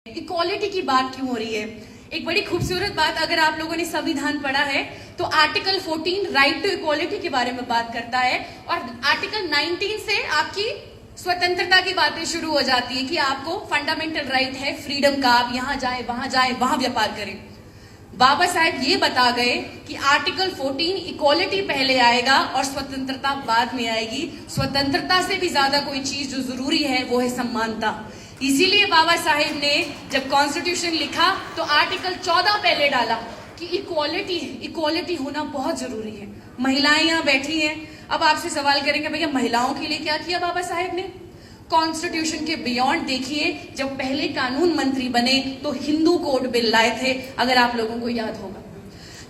Equality की बात क्यों हो रही है? एक बड़ी खूबसूरत बात, अगर आप लोगों ने संविधान पढ़ा है तो आर्टिकल 14 राइट टू इक्वालिटी के बारे में बात करता है और आर्टिकल 19 से आपकी स्वतंत्रता की बातें शुरू हो जाती है कि आपको फंडामेंटल राइट है फ्रीडम का, आप यहां जाए वहां व्यापार करें। बाबा साहेब ये बता गए कि आर्टिकल 14 इक्वालिटी पहले आएगा और स्वतंत्रता बाद में आएगी। स्वतंत्रता से भी ज्यादा कोई चीज जो जरूरी है वो है समानता। इसीलिए बाबा साहेब ने जब कॉन्स्टिट्यूशन लिखा तो आर्टिकल 14 पहले डाला कि इक्वालिटी होना बहुत जरूरी है। महिलाएं यहाँ बैठी हैं, अब आपसे सवाल करेंगे भैया महिलाओं के लिए क्या किया बाबा साहेब ने? कॉन्स्टिट्यूशन के बियॉन्ड देखिए, जब पहले कानून मंत्री बने तो हिंदू कोड बिल लाए थे, अगर आप लोगों को याद होगा।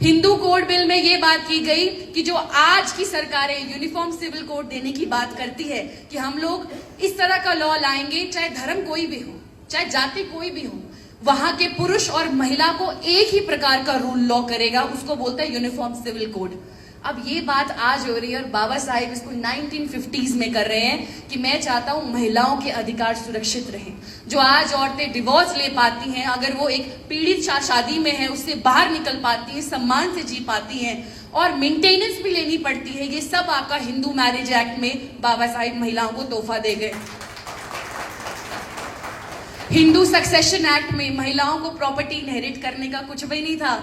हिंदू कोड बिल में यह बात की गई कि जो आज की सरकारें यूनिफॉर्म सिविल कोड देने की बात करती है कि हम लोग इस तरह का लॉ लाएंगे, चाहे धर्म कोई भी हो, चाहे जाति कोई भी हो, वहां के पुरुष और महिला को एक ही प्रकार का रूल लॉ करेगा, उसको बोलता है यूनिफॉर्म सिविल कोड। अब ये बात आज हो रही है और बाबा साहेब इसको 1950s में कर रहे हैं कि मैं चाहता हूं महिलाओं के अधिकार सुरक्षित रहें। जो आज औरतें डिवोर्स ले पाती हैं, अगर वो एक पीड़ित शादी में है उससे बाहर निकल पाती हैं, सम्मान से जी पाती हैं और मेंटेनेंस भी लेनी पड़ती है, ये सब आपका हिंदू मैरिज एक्ट में बाबा साहेब महिलाओं को तोहफा दे गए। हिंदू सक्सेशन एक्ट में महिलाओं को प्रॉपर्टी इनहेरिट करने का कुछ भी नहीं था।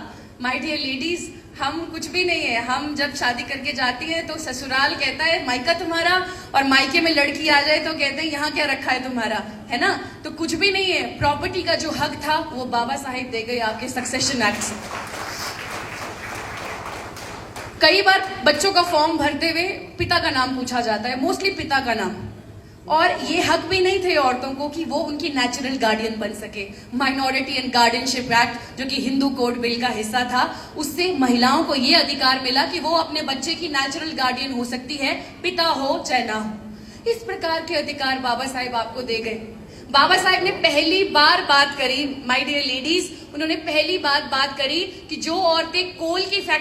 माय डियर लेडीज, हम कुछ भी नहीं है। हम जब शादी करके जाती है तो ससुराल कहता है मायका तुम्हारा, और मायके में लड़की आ जाए तो कहते हैं यहाँ क्या रखा है तुम्हारा, है ना? तो कुछ भी नहीं है। प्रॉपर्टी का जो हक था वो बाबा साहेब दे गए आपके सक्सेशन एक्ट से। कई बार बच्चों का फॉर्म भरते हुए पिता का नाम पूछा जाता है, मोस्टली पिता का नाम, और ये हक भी नहीं थे औरतों को कि वो उनकी नेचुरल गार्डियन बन सके। माइनॉरिटी एंड गार्डियनशिप एक्ट जो कि हिंदू कोड बिल का हिस्सा था, उससे महिलाओं को ये अधिकार मिला कि वो अपने बच्चे की नेचुरल गार्डियन हो सकती है, पिता हो चाहे ना हो। इस प्रकार के अधिकार बाबा साहेब आपको दे गए। बाबा साहेब ने पहली बार बात करी, माय डियर लेडीज, उन्होंने पहली बार बात करी कि जो औरतें कोल की फैक्ट्री